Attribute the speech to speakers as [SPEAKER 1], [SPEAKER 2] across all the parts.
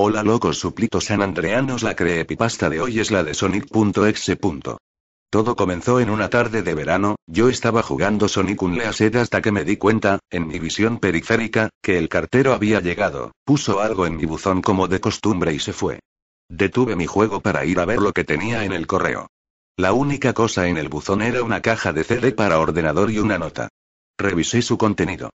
[SPEAKER 1] Hola locos suplitos sanandreanos, la creepypasta de hoy es la de Sonic.exe. Todo comenzó en una tarde de verano, yo estaba jugando Sonic Unleashed hasta que me di cuenta, en mi visión periférica, que el cartero había llegado, puso algo en mi buzón como de costumbre y se fue. Detuve mi juego para ir a ver lo que tenía en el correo. La única cosa en el buzón era una caja de CD para ordenador y una nota. Revisé su contenido.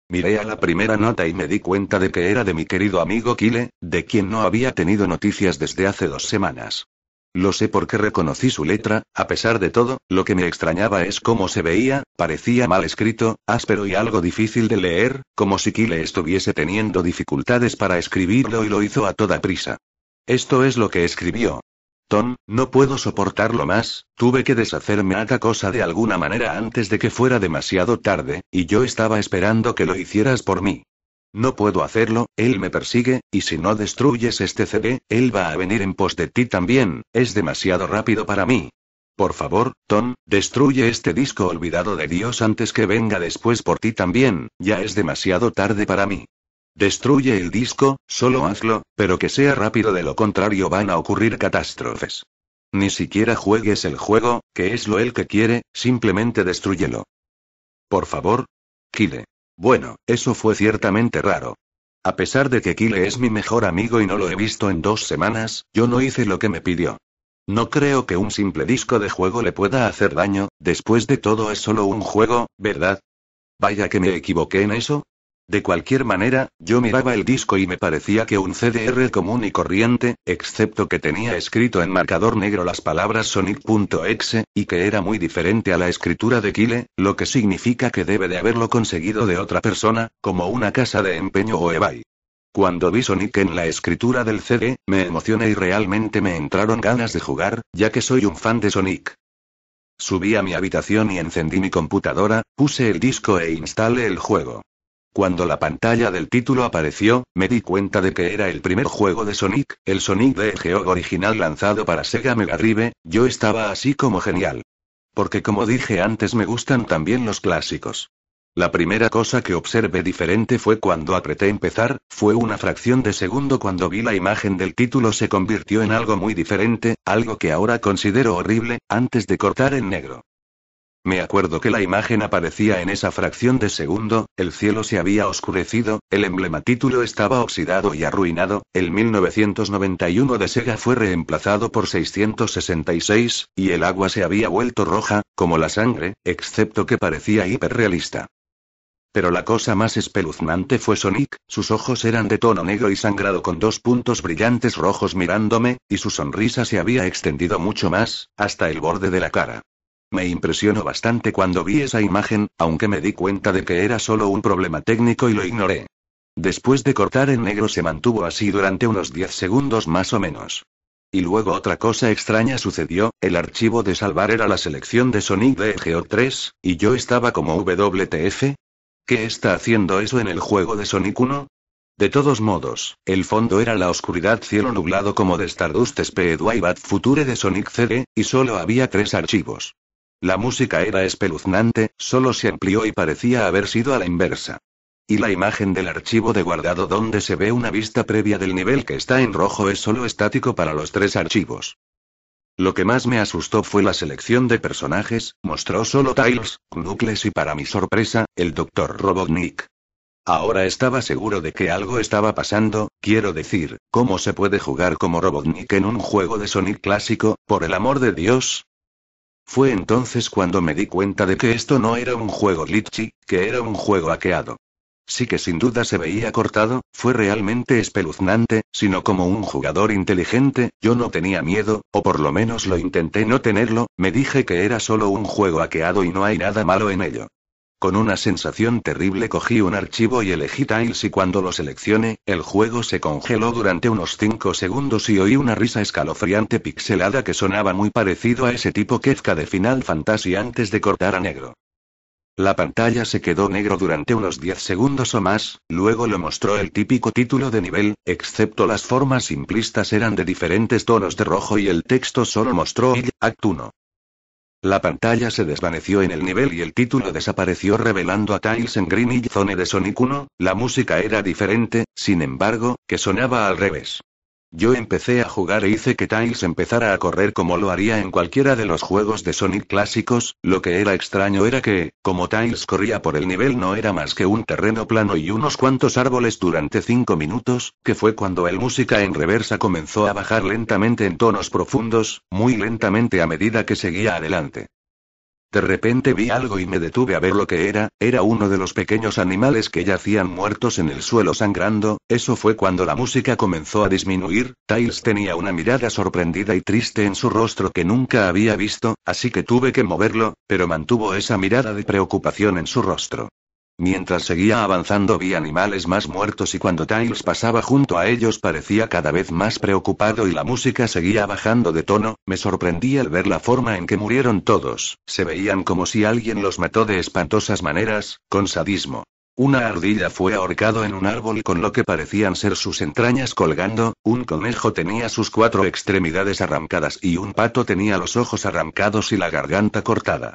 [SPEAKER 1] Miré a la primera nota y me di cuenta de que era de mi querido amigo Kyle, de quien no había tenido noticias desde hace 2 semanas. Lo sé porque reconocí su letra, a pesar de todo, lo que me extrañaba es cómo se veía, parecía mal escrito, áspero y algo difícil de leer, como si Kyle estuviese teniendo dificultades para escribirlo y lo hizo a toda prisa. Esto es lo que escribió. Tom, no puedo soportarlo más, tuve que deshacerme a cosa de alguna manera antes de que fuera demasiado tarde, y yo estaba esperando que lo hicieras por mí. No puedo hacerlo, él me persigue, y si no destruyes este CD, él va a venir en pos de ti también, es demasiado rápido para mí. Por favor, Tom, destruye este disco olvidado de Dios antes que venga después por ti también, ya es demasiado tarde para mí. Destruye el disco, solo hazlo, pero que sea rápido, de lo contrario van a ocurrir catástrofes. Ni siquiera juegues el juego, que es lo él que quiere, simplemente destrúyelo. Por favor. Kyle. Bueno, eso fue ciertamente raro. A pesar de que Kyle es mi mejor amigo y no lo he visto en 2 semanas, yo no hice lo que me pidió. No creo que un simple disco de juego le pueda hacer daño, después de todo es solo un juego, ¿verdad? Vaya que me equivoqué en eso. De cualquier manera, yo miraba el disco y me parecía que un CDR común y corriente, excepto que tenía escrito en marcador negro las palabras Sonic.exe, y que era muy diferente a la escritura de Kyle, lo que significa que debe de haberlo conseguido de otra persona, como una casa de empeño o eBay. Cuando vi Sonic en la escritura del CD, me emocioné y realmente me entraron ganas de jugar, ya que soy un fan de Sonic. Subí a mi habitación y encendí mi computadora, puse el disco e instalé el juego. Cuando la pantalla del título apareció, me di cuenta de que era el primer juego de Sonic, el Sonic the Hedgehog original lanzado para Sega Mega Drive. Yo estaba así como genial. Porque como dije antes, me gustan también los clásicos. La primera cosa que observé diferente fue cuando apreté empezar, fue una fracción de segundo cuando vi la imagen del título se convirtió en algo muy diferente, algo que ahora considero horrible, antes de cortar en negro. Me acuerdo que la imagen aparecía en esa fracción de segundo, el cielo se había oscurecido, el emblema título estaba oxidado y arruinado, el 1991 de Sega fue reemplazado por 666, y el agua se había vuelto roja, como la sangre, excepto que parecía hiperrealista. Pero la cosa más espeluznante fue Sonic, sus ojos eran de tono negro y sangrado con 2 puntos brillantes rojos mirándome, y su sonrisa se había extendido mucho más, hasta el borde de la cara. Me impresionó bastante cuando vi esa imagen, aunque me di cuenta de que era solo un problema técnico y lo ignoré. Después de cortar en negro se mantuvo así durante unos 10 segundos más o menos. Y luego otra cosa extraña sucedió, el archivo de salvar era la selección de Sonic the Hedgehog 3, y yo estaba como WTF. ¿Qué está haciendo eso en el juego de Sonic 1? De todos modos, el fondo era la oscuridad, cielo nublado como de Stardust Speedway Bad Future de Sonic CD, y solo había 3 archivos. La música era espeluznante, solo se amplió y parecía haber sido a la inversa. Y la imagen del archivo de guardado donde se ve una vista previa del nivel que está en rojo es solo estático para los 3 archivos. Lo que más me asustó fue la selección de personajes, mostró solo Tails, Knuckles y para mi sorpresa, el Dr. Robotnik. Ahora estaba seguro de que algo estaba pasando, quiero decir, ¿cómo se puede jugar como Robotnik en un juego de Sonic clásico, por el amor de Dios? Fue entonces cuando me di cuenta de que esto no era un juego glitchy, que era un juego hackeado. Sí que sin duda se veía cortado, fue realmente espeluznante, sino como un jugador inteligente, yo no tenía miedo, o por lo menos lo intenté no tenerlo, me dije que era solo un juego hackeado y no hay nada malo en ello. Con una sensación terrible cogí un archivo y elegí Tails y cuando lo seleccioné, el juego se congeló durante unos 5 segundos y oí una risa escalofriante pixelada que sonaba muy parecido a ese tipo Kefka de Final Fantasy antes de cortar a negro. La pantalla se quedó negro durante unos 10 segundos o más, luego lo mostró el típico título de nivel, excepto las formas simplistas eran de diferentes tonos de rojo y el texto solo mostró el Act 1. La pantalla se desvaneció en el nivel y el título desapareció revelando a Tails en Green Hill Zone de Sonic 1, la música era diferente, sin embargo, que sonaba al revés. Yo empecé a jugar e hice que Tails empezara a correr como lo haría en cualquiera de los juegos de Sonic clásicos, lo que era extraño era que, como Tails corría por el nivel no era más que un terreno plano y unos cuantos árboles durante 5 minutos, que fue cuando el música en reversa comenzó a bajar lentamente en tonos profundos, muy lentamente a medida que seguía adelante. De repente vi algo y me detuve a ver lo que era uno de los pequeños animales que yacían muertos en el suelo sangrando. Eso fue cuando la música comenzó a disminuir. Tails tenía una mirada sorprendida y triste en su rostro que nunca había visto, así que tuve que moverlo, pero mantuvo esa mirada de preocupación en su rostro. Mientras seguía avanzando vi animales más muertos y cuando Tails pasaba junto a ellos parecía cada vez más preocupado y la música seguía bajando de tono. Me sorprendí al ver la forma en que murieron todos, se veían como si alguien los mató de espantosas maneras, con sadismo. Una ardilla fue ahorcado en un árbol con lo que parecían ser sus entrañas colgando, un conejo tenía sus 4 extremidades arrancadas y un pato tenía los ojos arrancados y la garganta cortada.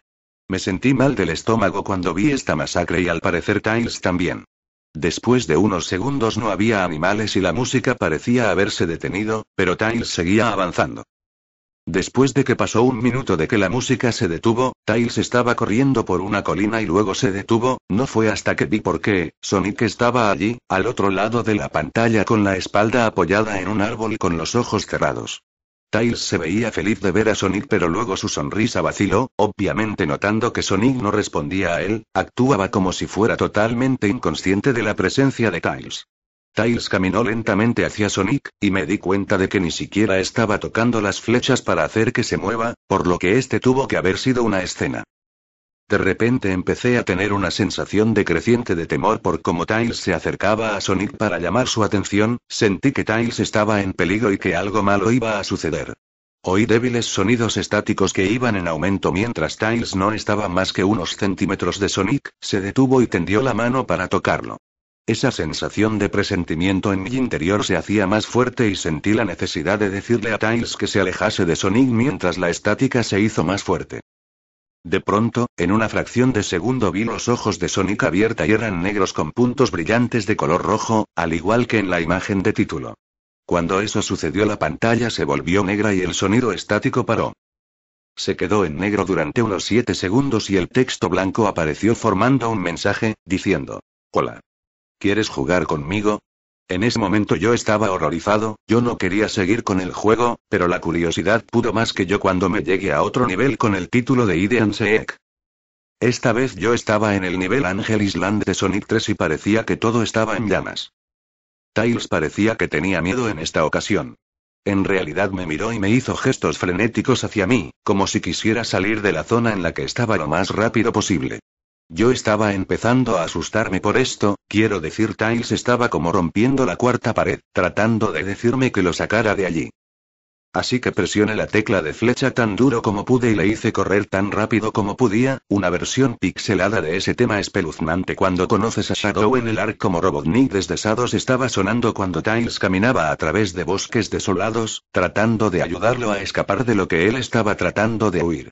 [SPEAKER 1] Me sentí mal del estómago cuando vi esta masacre y al parecer Tails también. Después de unos segundos no había animales y la música parecía haberse detenido, pero Tails seguía avanzando. Después de que pasó un minuto de que la música se detuvo, Tails estaba corriendo por una colina y luego se detuvo. No fue hasta que vi por qué. Sonic estaba allí, al otro lado de la pantalla con la espalda apoyada en un árbol con los ojos cerrados. Tails se veía feliz de ver a Sonic pero luego su sonrisa vaciló, obviamente notando que Sonic no respondía a él, actuaba como si fuera totalmente inconsciente de la presencia de Tails. Tails caminó lentamente hacia Sonic, y me di cuenta de que ni siquiera estaba tocando las flechas para hacer que se mueva, por lo que este tuvo que haber sido una escena. De repente empecé a tener una sensación decreciente de temor por cómo Tails se acercaba a Sonic para llamar su atención. Sentí que Tails estaba en peligro y que algo malo iba a suceder. Oí débiles sonidos estáticos que iban en aumento mientras Tails no estaba más que unos centímetros de Sonic, se detuvo y tendió la mano para tocarlo. Esa sensación de presentimiento en mi interior se hacía más fuerte y sentí la necesidad de decirle a Tails que se alejase de Sonic mientras la estática se hizo más fuerte. De pronto, en una fracción de segundo vi los ojos de Sonic abierta y eran negros con puntos brillantes de color rojo, al igual que en la imagen de título. Cuando eso sucedió la pantalla se volvió negra y el sonido estático paró. Se quedó en negro durante unos 7 segundos y el texto blanco apareció formando un mensaje, diciendo: «Hola. ¿Quieres jugar conmigo?». En ese momento yo estaba horrorizado, yo no quería seguir con el juego, pero la curiosidad pudo más que yo cuando me llegué a otro nivel con el título de Hide and Seek. Esta vez yo estaba en el nivel Angel Island de Sonic 3 y parecía que todo estaba en llamas. Tails parecía que tenía miedo en esta ocasión. En realidad me miró y me hizo gestos frenéticos hacia mí, como si quisiera salir de la zona en la que estaba lo más rápido posible. Yo estaba empezando a asustarme por esto, quiero decir Tails estaba como rompiendo la cuarta pared, tratando de decirme que lo sacara de allí. Así que presioné la tecla de flecha tan duro como pude y le hice correr tan rápido como podía, una versión pixelada de ese tema espeluznante cuando conoces a Shadow en el Ark como Robotnik desde Shadows estaba sonando cuando Tails caminaba a través de bosques desolados, tratando de ayudarlo a escapar de lo que él estaba tratando de huir.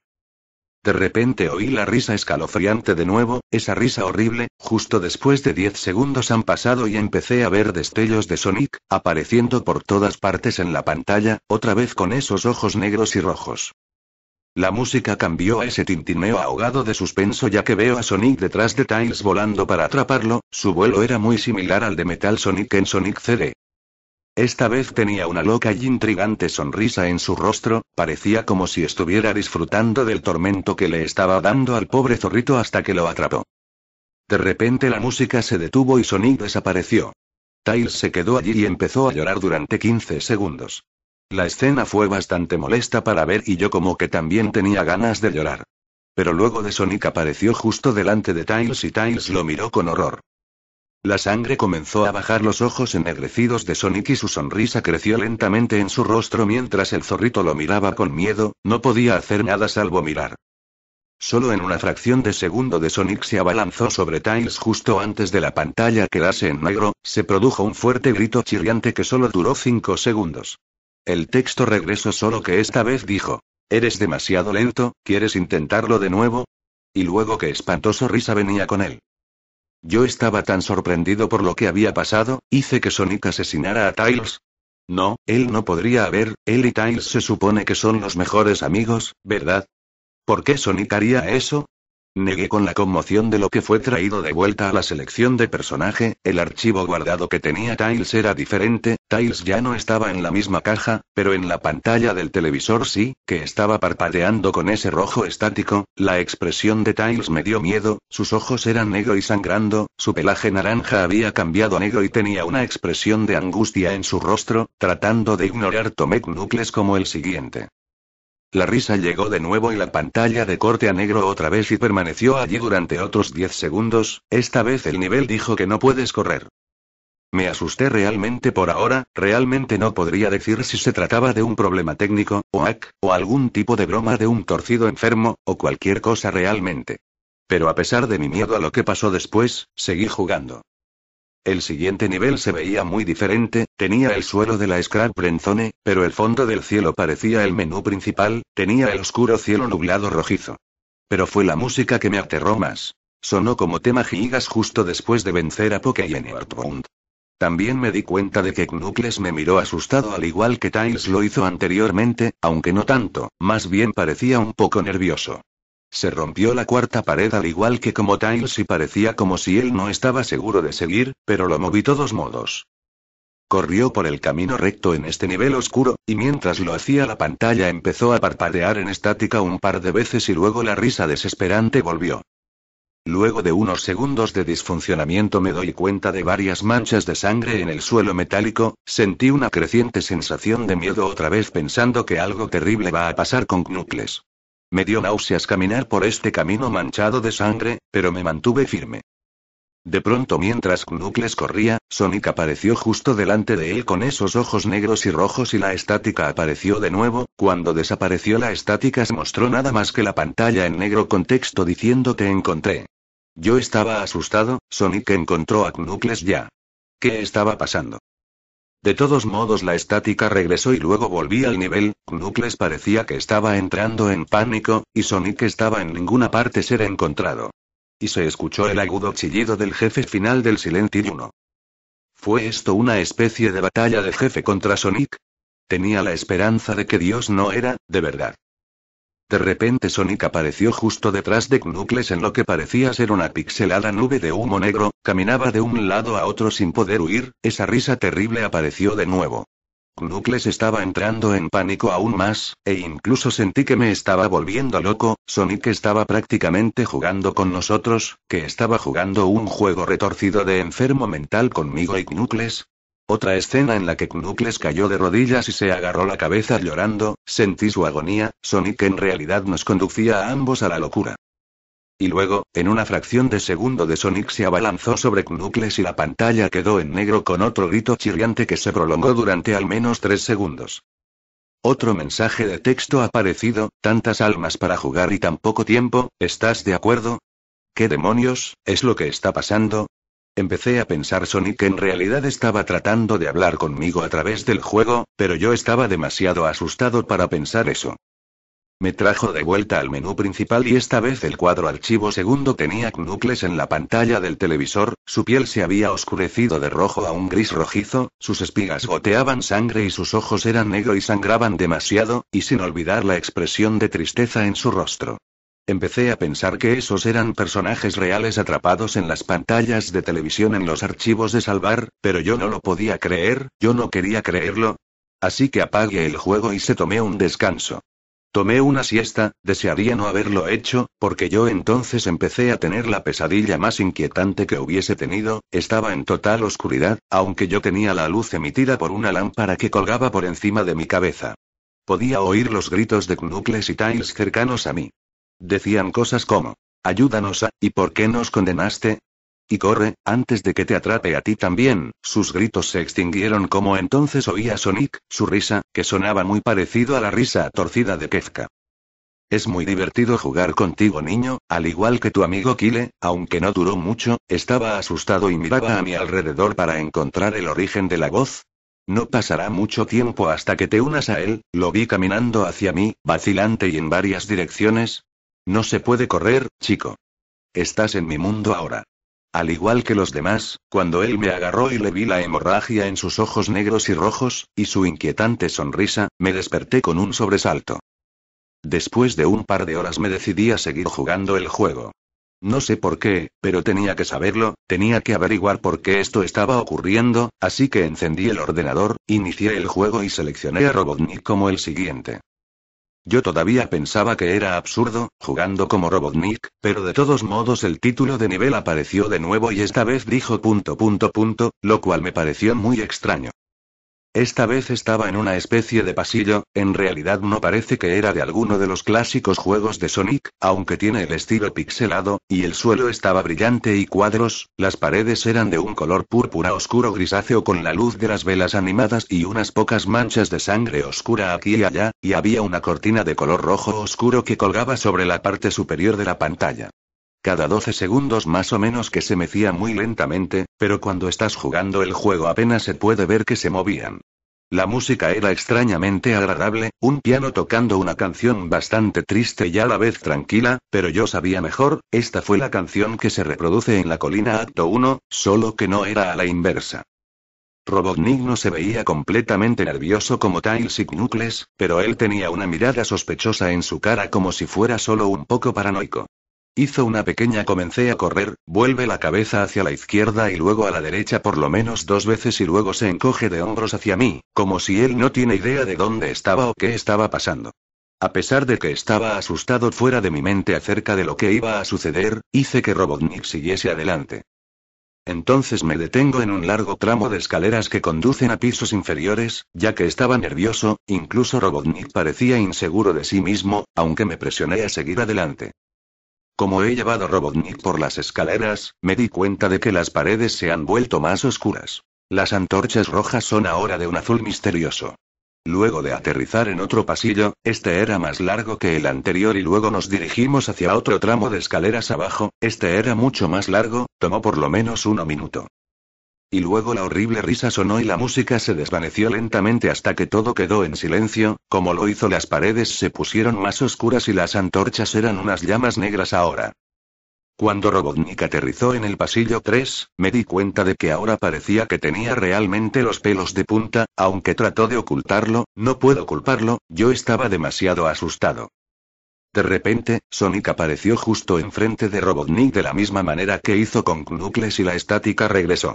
[SPEAKER 1] De repente oí la risa escalofriante de nuevo, esa risa horrible. Justo después de 10 segundos han pasado y empecé a ver destellos de Sonic, apareciendo por todas partes en la pantalla, otra vez con esos ojos negros y rojos. La música cambió a ese tintineo ahogado de suspenso ya que veo a Sonic detrás de Tails volando para atraparlo, su vuelo era muy similar al de Metal Sonic en Sonic CD. Esta vez tenía una loca y intrigante sonrisa en su rostro, parecía como si estuviera disfrutando del tormento que le estaba dando al pobre zorrito hasta que lo atrapó. De repente la música se detuvo y Sonic desapareció. Tails se quedó allí y empezó a llorar durante 15 segundos. La escena fue bastante molesta para ver y yo como que también tenía ganas de llorar. Pero luego de Sonic apareció justo delante de Tails y Tails lo miró con horror. La sangre comenzó a bajar los ojos ennegrecidos de Sonic y su sonrisa creció lentamente en su rostro mientras el zorrito lo miraba con miedo, no podía hacer nada salvo mirar. Solo en una fracción de segundo de Sonic se abalanzó sobre Tails justo antes de la pantalla quedarse en negro, se produjo un fuerte grito chirriante que solo duró 5 segundos. El texto regresó solo que esta vez dijo: Eres demasiado lento, ¿quieres intentarlo de nuevo? Y luego qué espantoso risa venía con él. Yo estaba tan sorprendido por lo que había pasado, hice que Sonic asesinara a Tails. No, él no podría haber, él y Tails se supone que son los mejores amigos, ¿verdad? ¿Por qué Sonic haría eso? Negué con la conmoción de lo que fue traído de vuelta a la selección de personaje, el archivo guardado que tenía Tails era diferente, Tails ya no estaba en la misma caja, pero en la pantalla del televisor sí, que estaba parpadeando con ese rojo estático, la expresión de Tails me dio miedo, sus ojos eran negro y sangrando, su pelaje naranja había cambiado a negro y tenía una expresión de angustia en su rostro, tratando de ignorar tomé Knuckles como el siguiente. La risa llegó de nuevo y la pantalla de corte a negro otra vez y permaneció allí durante otros 10 segundos, esta vez el nivel dijo que no puedes correr. Me asusté realmente por ahora, realmente no podría decir si se trataba de un problema técnico, o algún tipo de broma de un torcido enfermo, o cualquier cosa realmente. Pero a pesar de mi miedo a lo que pasó después, seguí jugando. El siguiente nivel se veía muy diferente, tenía el suelo de la Scrap Zone, pero el fondo del cielo parecía el menú principal, tenía el oscuro cielo nublado rojizo. Pero fue la música que me aterró más. Sonó como tema Gigas justo después de vencer a Poké y Earthbound. También me di cuenta de que Knuckles me miró asustado al igual que Tails lo hizo anteriormente, aunque no tanto, más bien parecía un poco nervioso. Se rompió la cuarta pared al igual que como Tails y parecía como si él no estaba seguro de seguir, pero lo moví todos modos. Corrió por el camino recto en este nivel oscuro, y mientras lo hacía la pantalla empezó a parpadear en estática un par de veces y luego la risa desesperante volvió. Luego de unos segundos de disfuncionamiento me doy cuenta de varias manchas de sangre en el suelo metálico, sentí una creciente sensación de miedo otra vez pensando que algo terrible va a pasar con Knuckles. Me dio náuseas caminar por este camino manchado de sangre, pero me mantuve firme. De pronto mientras Knuckles corría, Sonic apareció justo delante de él con esos ojos negros y rojos y la estática apareció de nuevo, cuando desapareció la estática se mostró nada más que la pantalla en negro con texto diciendo te encontré. Yo estaba asustado, Sonic encontró a Knuckles ya. ¿Qué estaba pasando? De todos modos la estática regresó y luego volví al nivel, Knuckles parecía que estaba entrando en pánico, y Sonic estaba en ninguna parte ser encontrado. Y se escuchó el agudo chillido del jefe final del Silent Hill 1. ¿Fue esto una especie de batalla de jefe contra Sonic? Tenía la esperanza de que Dios no era, de verdad. De repente Sonic apareció justo detrás de Knuckles en lo que parecía ser una pixelada nube de humo negro, caminaba de un lado a otro sin poder huir, esa risa terrible apareció de nuevo. Knuckles estaba entrando en pánico aún más, e incluso sentí que me estaba volviendo loco, Sonic estaba prácticamente jugando con nosotros, que estaba jugando un juego retorcido de enfermo mental conmigo y Knuckles. Otra escena en la que Knuckles cayó de rodillas y se agarró la cabeza llorando, sentí su agonía, Sonic en realidad nos conducía a ambos a la locura. Y luego, en una fracción de segundo de Sonic se abalanzó sobre Knuckles y la pantalla quedó en negro con otro grito chirriante que se prolongó durante al menos 3 segundos. Otro mensaje de texto aparecido, tantas almas para jugar y tan poco tiempo, ¿estás de acuerdo? ¿Qué demonios, es lo que está pasando? Empecé a pensar Sonic en realidad estaba tratando de hablar conmigo a través del juego, pero yo estaba demasiado asustado para pensar eso. Me trajo de vuelta al menú principal y esta vez el cuadro archivo segundo tenía Knuckles en la pantalla del televisor, su piel se había oscurecido de rojo a un gris rojizo, sus espigas goteaban sangre y sus ojos eran negro y sangraban demasiado, y sin olvidar la expresión de tristeza en su rostro. Empecé a pensar que esos eran personajes reales atrapados en las pantallas de televisión en los archivos de salvar, pero yo no lo podía creer, yo no quería creerlo. Así que apagué el juego y se tomé un descanso. Tomé una siesta, desearía no haberlo hecho, porque yo entonces empecé a tener la pesadilla más inquietante que hubiese tenido, estaba en total oscuridad, aunque yo tenía la luz emitida por una lámpara que colgaba por encima de mi cabeza. Podía oír los gritos de Knuckles y Tails cercanos a mí. Decían cosas como, ayúdanos a, ¿y por qué nos condenaste? Y corre, antes de que te atrape a ti también. Sus gritos se extinguieron como entonces oía Sonic, su risa, que sonaba muy parecido a la risa torcida de Kefka. Es muy divertido jugar contigo niño, al igual que tu amigo Kyle, aunque no duró mucho, estaba asustado y miraba a mi alrededor para encontrar el origen de la voz. No pasará mucho tiempo hasta que te unas a él, lo vi caminando hacia mí, vacilante y en varias direcciones. No se puede correr, chico. Estás en mi mundo ahora. Al igual que los demás, cuando él me agarró y le vi la hemorragia en sus ojos negros y rojos, y su inquietante sonrisa, me desperté con un sobresalto. Después de un par de horas me decidí a seguir jugando el juego. No sé por qué, pero tenía que saberlo, tenía que averiguar por qué esto estaba ocurriendo, así que encendí el ordenador, inicié el juego y seleccioné a Robotnik como el siguiente. Yo todavía pensaba que era absurdo, jugando como Robotnik, pero de todos modos el título de nivel apareció de nuevo y esta vez dijo ... lo cual me pareció muy extraño. Esta vez estaba en una especie de pasillo, en realidad no parece que era de alguno de los clásicos juegos de Sonic, aunque tiene el estilo pixelado, y el suelo estaba brillante y cuadros, las paredes eran de un color púrpura oscuro grisáceo con la luz de las velas animadas y unas pocas manchas de sangre oscura aquí y allá, y había una cortina de color rojo oscuro que colgaba sobre la parte superior de la pantalla. Cada 12 segundos más o menos que se mecía muy lentamente, pero cuando estás jugando el juego apenas se puede ver que se movían. La música era extrañamente agradable, un piano tocando una canción bastante triste y a la vez tranquila, pero yo sabía mejor, esta fue la canción que se reproduce en la colina Acto 1, solo que no era a la inversa. Robotnik no se veía completamente nervioso como Tails y Knuckles, pero él tenía una mirada sospechosa en su cara como si fuera solo un poco paranoico. Hizo una pequeña comencé a correr, vuelve la cabeza hacia la izquierda y luego a la derecha por lo menos 2 veces y luego se encoge de hombros hacia mí, como si él no tiene idea de dónde estaba o qué estaba pasando. A pesar de que estaba asustado fuera de mi mente acerca de lo que iba a suceder, hice que Robotnik siguiese adelante. Entonces me detengo en un largo tramo de escaleras que conducen a pisos inferiores, ya que estaba nervioso, incluso Robotnik parecía inseguro de sí mismo, aunque me presioné a seguir adelante. Como he llevado Robotnik por las escaleras, me di cuenta de que las paredes se han vuelto más oscuras. Las antorchas rojas son ahora de un azul misterioso. Luego de aterrizar en otro pasillo, este era más largo que el anterior y luego nos dirigimos hacia otro tramo de escaleras abajo, este era mucho más largo, tomó por lo menos 1 minuto. Y luego la horrible risa sonó y la música se desvaneció lentamente hasta que todo quedó en silencio, como lo hizo las paredes se pusieron más oscuras y las antorchas eran unas llamas negras ahora. Cuando Robotnik aterrizó en el pasillo 3, me di cuenta de que ahora parecía que tenía realmente los pelos de punta, aunque trató de ocultarlo, no puedo culparlo, yo estaba demasiado asustado. De repente, Sonic apareció justo enfrente de Robotnik de la misma manera que hizo con Knuckles y la estática regresó.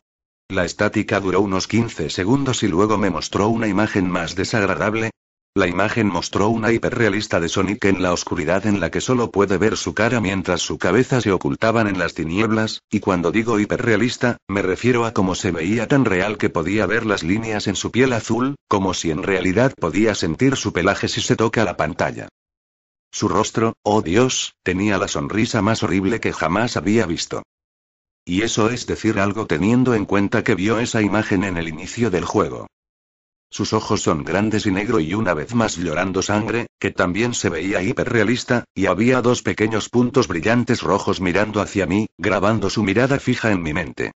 [SPEAKER 1] La estática duró unos 15 segundos y luego me mostró una imagen más desagradable. La imagen mostró una hiperrealista de Sonic en la oscuridad en la que solo puede ver su cara mientras su cabeza se ocultaban en las tinieblas, y cuando digo hiperrealista, me refiero a cómo se veía tan real que podía ver las líneas en su piel azul, como si en realidad podía sentir su pelaje si se toca la pantalla. Su rostro, oh Dios, tenía la sonrisa más horrible que jamás había visto. Y eso es decir algo teniendo en cuenta que vio esa imagen en el inicio del juego. Sus ojos son grandes y negro y una vez más llorando sangre, que también se veía hiperrealista, y había 2 pequeños puntos brillantes rojos mirando hacia mí, grabando su mirada fija en mi mente.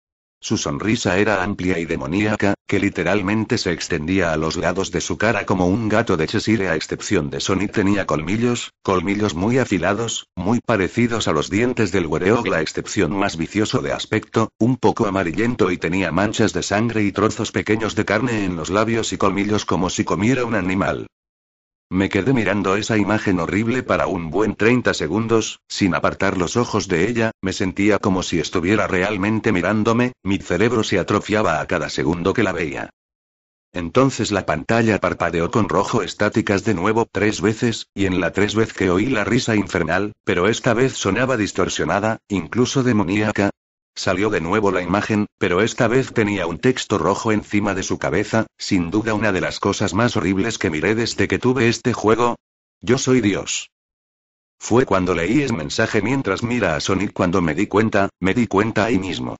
[SPEAKER 1] Su sonrisa era amplia y demoníaca, que literalmente se extendía a los lados de su cara como un gato de Cheshire a excepción de Sonic tenía colmillos muy afilados, muy parecidos a los dientes del Werewolf la excepción más vicioso de aspecto, un poco amarillento y tenía manchas de sangre y trozos pequeños de carne en los labios y colmillos como si comiera un animal. Me quedé mirando esa imagen horrible para un buen 30 segundos, sin apartar los ojos de ella, me sentía como si estuviera realmente mirándome, mi cerebro se atrofiaba a cada segundo que la veía. Entonces la pantalla parpadeó con rojo estáticas de nuevo 3 veces, y en la 3 vez que oí la risa infernal, pero esta vez sonaba distorsionada, incluso demoníaca. Salió de nuevo la imagen, pero esta vez tenía un texto rojo encima de su cabeza, sin duda una de las cosas más horribles que miré desde que tuve este juego. Yo soy Dios. Fue cuando leí ese mensaje mientras mira a Sonic cuando me di cuenta ahí mismo.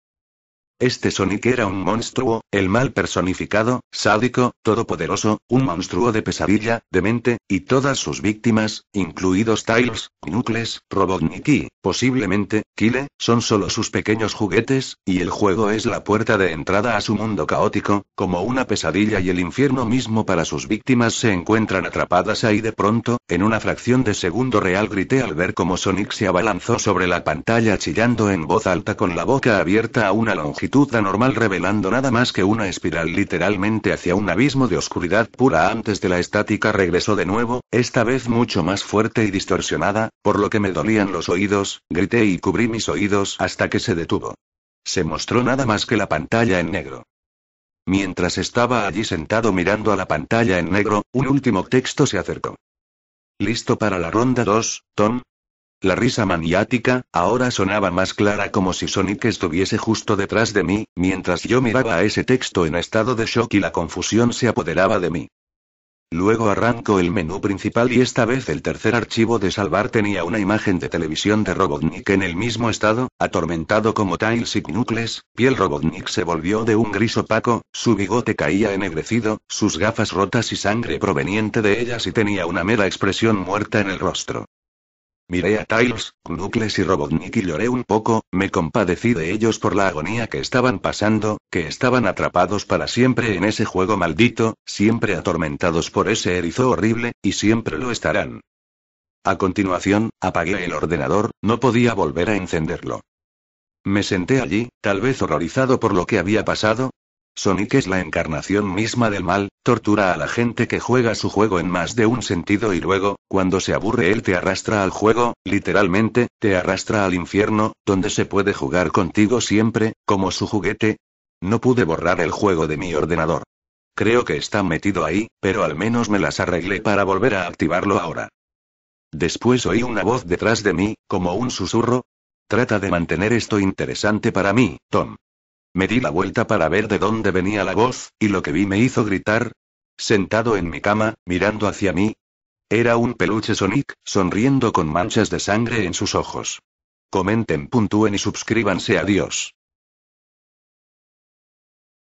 [SPEAKER 1] Este Sonic era un monstruo, el mal personificado, sádico, todopoderoso, un monstruo de pesadilla, demente, y todas sus víctimas, incluidos Tails, Knuckles, Robotnik y, posiblemente, Kyle, son solo sus pequeños juguetes, y el juego es la puerta de entrada a su mundo caótico, como una pesadilla y el infierno mismo para sus víctimas se encuentran atrapadas ahí de pronto, en una fracción de segundo real grité al ver cómo Sonic se abalanzó sobre la pantalla chillando en voz alta con la boca abierta a una longitud anormal revelando nada más que una espiral literalmente hacia un abismo de oscuridad pura antes de la estática regresó de nuevo, esta vez mucho más fuerte y distorsionada, por lo que me dolían los oídos, grité y cubrí mis oídos hasta que se detuvo. Se mostró nada más que la pantalla en negro. Mientras estaba allí sentado mirando a la pantalla en negro, un último texto se acercó. ¿Listo para la ronda 2, Tom? La risa maniática, ahora sonaba más clara como si Sonic estuviese justo detrás de mí, mientras yo miraba a ese texto en estado de shock y la confusión se apoderaba de mí. Luego arrancó el menú principal y esta vez el tercer archivo de salvar tenía una imagen de televisión de Robotnik en el mismo estado, atormentado como Tails y Knuckles, piel Robotnik se volvió de un gris opaco, su bigote caía ennegrecido, sus gafas rotas y sangre proveniente de ellas y tenía una mera expresión muerta en el rostro. Miré a Tails, Knuckles y Robotnik y lloré un poco, me compadecí de ellos por la agonía que estaban pasando, que estaban atrapados para siempre en ese juego maldito, siempre atormentados por ese erizo horrible, y siempre lo estarán. A continuación, apagué el ordenador, no podía volver a encenderlo. Me senté allí, tal vez horrorizado por lo que había pasado. Sonic es la encarnación misma del mal, tortura a la gente que juega su juego en más de un sentido y luego, cuando se aburre él te arrastra al juego, literalmente, te arrastra al infierno, donde se puede jugar contigo siempre, como su juguete. No pude borrar el juego de mi ordenador. Creo que está metido ahí, pero al menos me las arreglé para volver a activarlo ahora. Después oí una voz detrás de mí, como un susurro. Trata de mantener esto interesante para mí, Tom. Me di la vuelta para ver de dónde venía la voz, y lo que vi me hizo gritar. Sentado en mi cama, mirando hacia mí. Era un peluche Sonic, sonriendo con manchas de sangre en sus ojos. Comenten, puntúen y suscríbanse. Adiós.